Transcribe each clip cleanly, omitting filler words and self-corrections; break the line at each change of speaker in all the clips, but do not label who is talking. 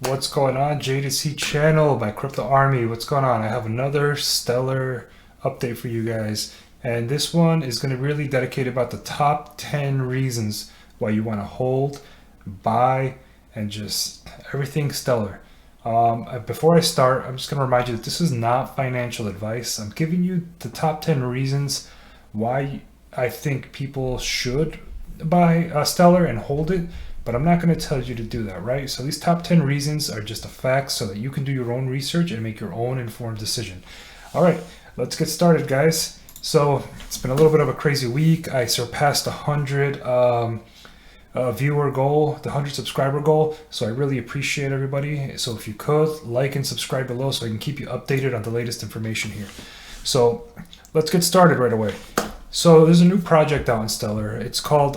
What's going on, JDC channel by Crypto Army? What's going on? I have another stellar update for you guys, and this one is going to really dedicate about the top 10 reasons why you want to hold, buy, and just everything stellar. Before I start, I'm just going to remind you that this is not financial advice. I'm giving you the top 10 reasons why I think people should buy Stellar and hold it, but I'm not going to tell you to do that, right? So these top 10 reasons are just a fact so that you can do your own research and make your own informed decision. All right, let's get started, guys. So it's been a little bit of a crazy week. I surpassed the 100 viewer goal, the 100 subscriber goal. So I really appreciate everybody. So if you could, like and subscribe below so I can keep you updated on the latest information here. So let's get started right away. So there's a new project out in Stellar. It's called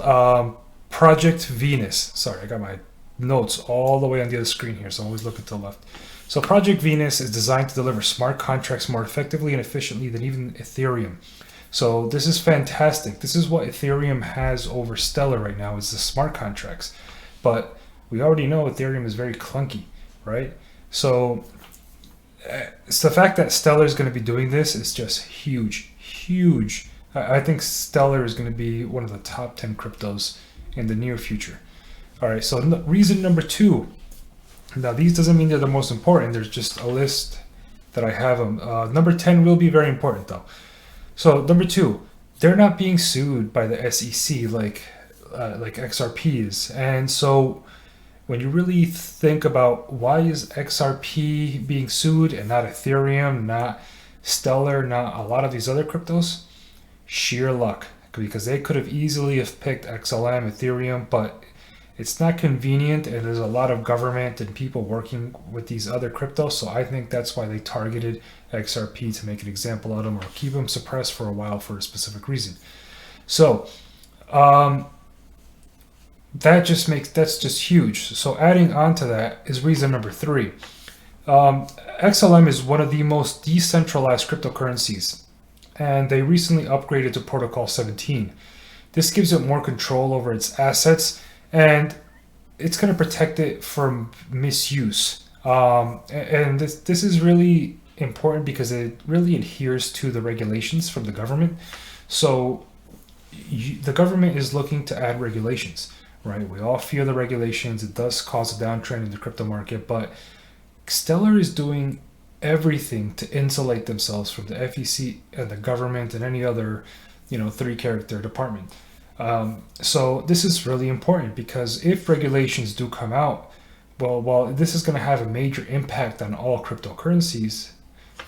Project Venus. Sorry, I got my notes all the way on the other screen here, so I'm always looking to the left. So Project Venus is designed to deliver smart contracts more effectively and efficiently than even Ethereum. So this is fantastic. This is what Ethereum has over Stellar right now, is the smart contracts. But we already know Ethereum is very clunky, right? So it's the fact that Stellar is going to be doing this is just huge, huge. I think Stellar is going to be one of the top 10 cryptos in the near future. All right, so reason number 2. Now, these doesn't mean they're the most important. There's just a list that I have them. Number 10 will be very important, though. So number 2, they're not being sued by the SEC like XRP is. And so when you really think about why is XRP being sued and not Ethereum, not Stellar, not a lot of these other cryptos, sheer luck, because they could have easily have picked XLM, Ethereum, but it's not convenient, and there's a lot of government and people working with these other cryptos. So I think that's why they targeted XRP to make an example out of them or keep them suppressed for a while for a specific reason. So that's just huge. So adding on to that is reason number 3. XLM is one of the most decentralized cryptocurrencies, and they recently upgraded to Protocol 17. This gives it more control over its assets, and it's going to protect it from misuse. And this is really important because it really adheres to the regulations from the government. So the government is looking to add regulations, right? We all fear the regulations. It does cause a downtrend in the crypto market, but Stellar is doing everything to insulate themselves from the FEC and the government and any other, 3-character department. So this is really important because if regulations do come out, well, this is going to have a major impact on all cryptocurrencies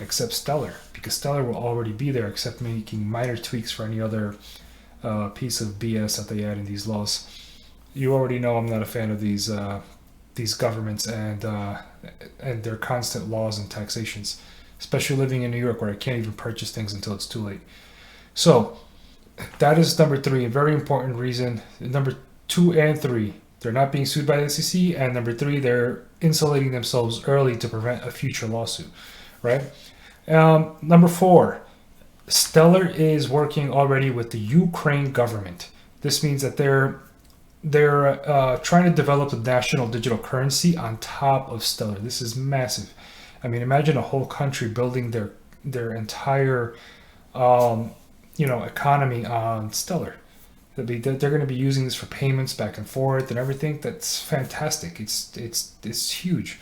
except Stellar, because Stellar will already be there, except making minor tweaks for any other piece of BS that they add in these laws. You already know I'm not a fan of these governments and their constant laws and taxations, especially living in New York where I can't even purchase things until it's too late. So that is number 3, a very important reason. Number 2 and 3, they're not being sued by the SEC, and number 3, they're insulating themselves early to prevent a future lawsuit, right? Number 4, Stellar is working already with the Ukraine government. This means that they're trying to develop a national digital currency on top of Stellar. This is massive. I mean, imagine a whole country building their entire economy on Stellar. They're going to be using this for payments back and forth and everything. That's fantastic. It's huge,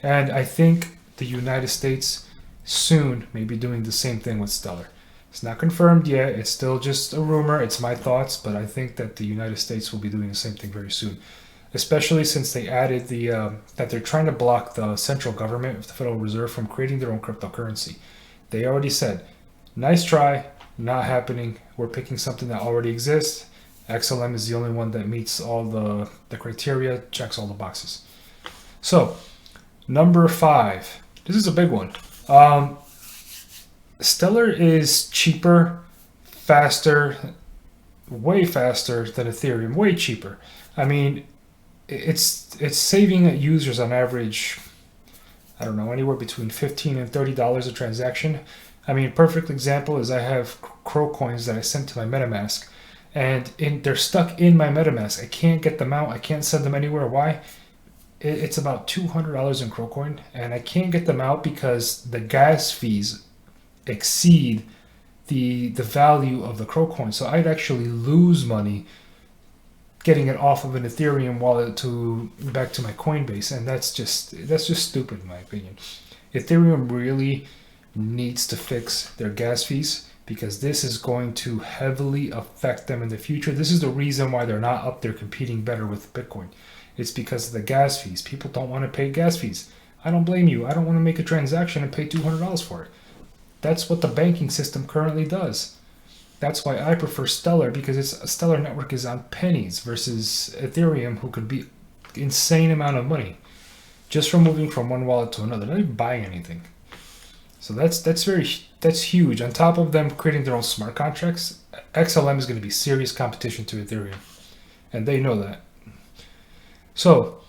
and I think the United States soon may be doing the same thing with Stellar. It's not confirmed yet. It's still just a rumor. It's my thoughts, but I think that the United States will be doing the same thing very soon, especially since they added that they're trying to block the central government of the Federal Reserve from creating their own cryptocurrency. They already said, nice try, not happening. We're picking something that already exists. XLM is the only one that meets all the criteria, checks all the boxes. So, number 5. This is a big one. Stellar is cheaper, faster, way faster than Ethereum, way cheaper. I mean, it's saving users on average, I don't know, anywhere between $15 and $30 a transaction. I mean, perfect example is I have Crow coins that I sent to my MetaMask, and they're stuck in my MetaMask. I can't get them out. I can't send them anywhere. Why? it's about $200 in Crowcoin, and I can't get them out because the gas fees exceed the value of the Crowcoin. So I'd actually lose money getting it off of an Ethereum wallet to back to my Coinbase, and that's just stupid in my opinion. Ethereum really needs to fix their gas fees because this is going to heavily affect them in the future. This is the reason why they're not up there competing better with Bitcoin. It's because of the gas fees. People don't want to pay gas fees. I don't blame you. I don't want to make a transaction and pay $200 for it. That's what the banking system currently does. That's why I prefer Stellar, because Stellar network is on pennies versus Ethereum, who could be insane amount of money just from moving from one wallet to another. They're not even buying anything. So that's huge. On top of them creating their own smart contracts, XLM is going to be serious competition to Ethereum, and they know that. So,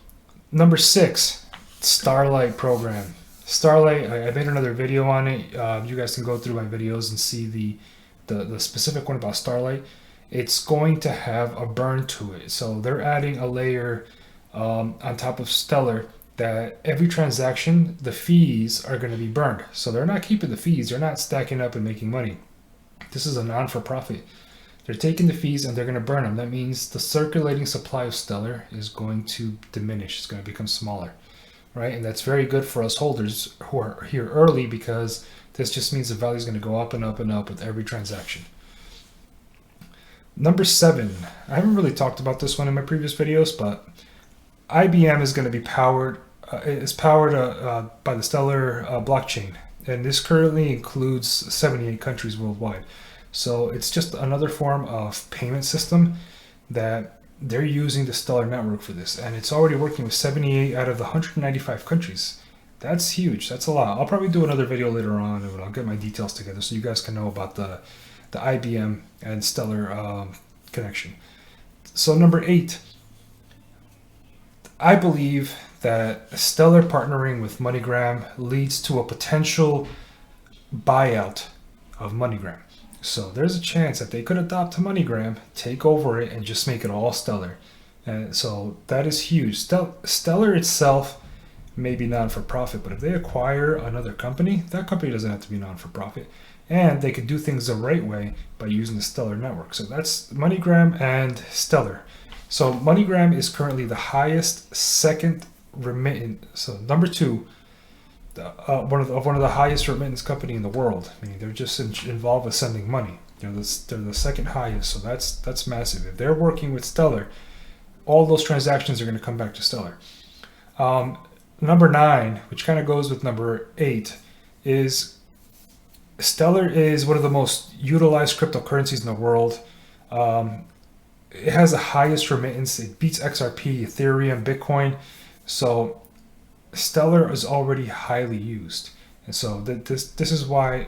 number 6, Starlight program. Starlight, I made another video on it. You guys can go through my videos and see the specific one about Starlight. It's going to have a burn to it. So they're adding a layer on top of Stellar that every transaction, the fees are going to be burned. So they're not keeping the fees. They're not stacking up and making money. This is a non-for-profit. They're taking the fees and they're going to burn them. That means the circulating supply of Stellar is going to diminish. It's going to become smaller, right? And that's very good for us holders who are here early, because this just means the value is going to go up and up and up with every transaction. Number 7, I haven't really talked about this one in my previous videos, but IBM is going to be powered by the Stellar blockchain, and this currently includes 78 countries worldwide. So it's just another form of payment system that they're using the Stellar network for this, and it's already working with 78 out of the 195 countries. That's huge. That's a lot. I'll probably do another video later on, and I'll get my details together so you guys can know about the IBM and Stellar connection. So number 8, I believe that Stellar partnering with MoneyGram leads to a potential buyout of MoneyGram. So there's a chance that they could adopt MoneyGram, take over it, and just make it all Stellar. And so that is huge. Stellar itself may be non-for-profit, but if they acquire another company, that company doesn't have to be non-for-profit. And they could do things the right way by using the Stellar network. So that's MoneyGram and Stellar. So MoneyGram is currently the highest second remittance. So number 2, one of the highest remittance company in the world. I mean, they're just involved with sending money. They're the second highest. So that's massive. If they're working with Stellar, all those transactions are going to come back to Stellar. Number 9, which kind of goes with number 8, is Stellar is one of the most utilized cryptocurrencies in the world. It has the highest remittance. It beats XRP, Ethereum, Bitcoin. So Stellar is already highly used. And so this is why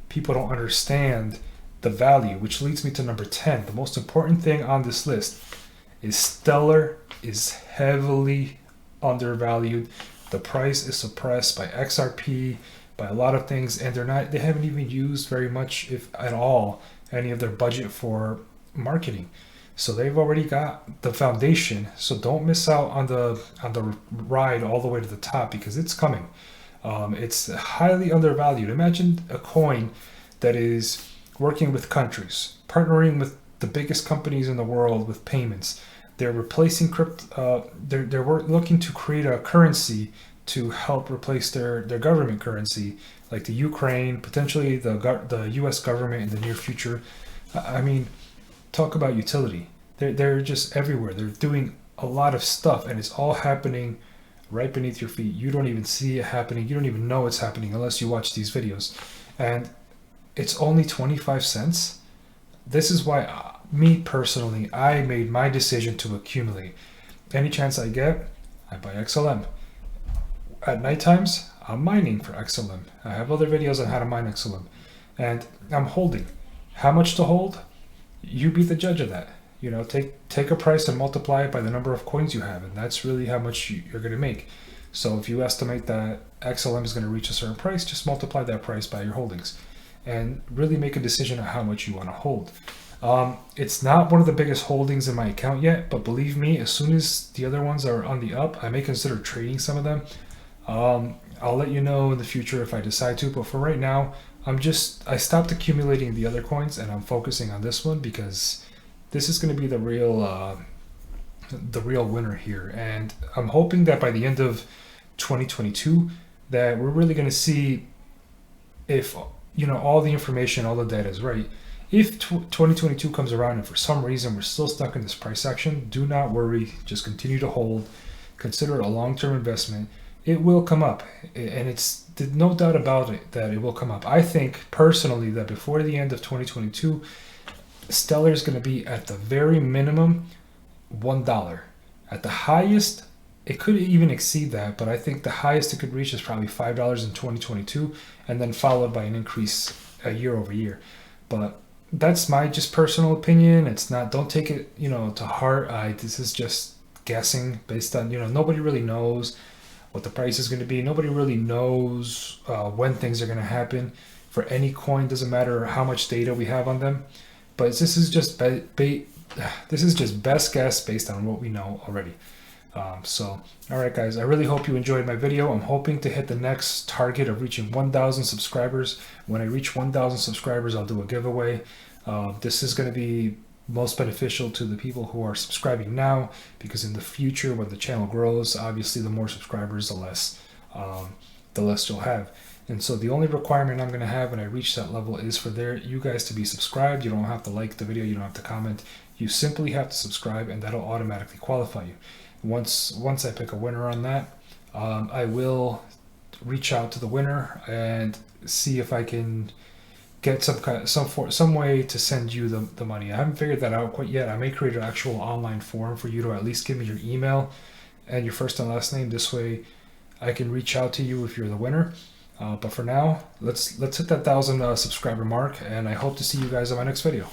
people don't understand the value, which leads me to number 10. The most important thing on this list is Stellar is heavily undervalued. The price is suppressed by XRP, by a lot of things, and they haven't even used very much, if at all, any of their budget for marketing. So they've already got the foundation. So don't miss out on the ride all the way to the top, because it's coming. It's highly undervalued. Imagine a coin that is working with countries, partnering with the biggest companies in the world with payments. They're replacing crypto. They're looking to create a currency to help replace their government currency, like the Ukraine, potentially the U.S. government in the near future. I mean, talk about utility. They're just everywhere. They're doing a lot of stuff, and it's all happening right beneath your feet. You don't even see it happening. You don't even know it's happening unless you watch these videos. And it's only 25 cents. This is why, me personally, I made my decision to accumulate. Any chance I get, I buy XLM. At night times, I'm mining for XLM. I have other videos on how to mine XLM. And I'm holding. How much to hold? You be the judge of that. You know, take a price and multiply it by the number of coins you have, and that's really how much you're going to make. So if you estimate that XLM is going to reach a certain price, just multiply that price by your holdings and really make a decision on how much you want to hold. It's not one of the biggest holdings in my account yet, but believe me, as soon as the other ones are on the up, I may consider trading some of them. I'll let you know in the future if I decide to, but for right now, I stopped accumulating the other coins and I'm focusing on this one because this is going to be the real winner here. And I'm hoping that by the end of 2022 that we're really going to see if, you know, all the information, all the data is right. If 2022 comes around and for some reason we're still stuck in this price action, do not worry. Just continue to hold. Consider it a long-term investment. It will come up, and it's no doubt about it that it will come up. I think personally that before the end of 2022, Stellar is going to be at the very minimum $1. At the highest, it could even exceed that, but I think the highest it could reach is probably $5 in 2022, and then followed by an increase year over year. But that's my just personal opinion. It's not, don't take it, you know, to heart. This is just guessing based on, you know, nobody really knows what the price is going to be. Nobody really knows when things are going to happen for any coin. Doesn't matter how much data we have on them, but this is just best guess based on what we know already. So, all right, guys, I really hope you enjoyed my video. I'm hoping to hit the next target of reaching 1,000 subscribers. When I reach 1,000 subscribers, I'll do a giveaway. This is going to be most beneficial to the people who are subscribing now, because in the future, when the channel grows, obviously the more subscribers, the less you'll have. And so the only requirement I'm going to have when I reach that level is for you guys to be subscribed. You don't have to like the video, you don't have to comment. You simply have to subscribe, and that'll automatically qualify you. Once I pick a winner on that, I will reach out to the winner and see if I can get some way to send you the money. I haven't figured that out quite yet. I may create an actual online form for you to at least give me your email and your first and last name. This way I can reach out to you if you're the winner. But for now, let's hit that 1,000 subscriber mark, and I hope to see you guys on my next video.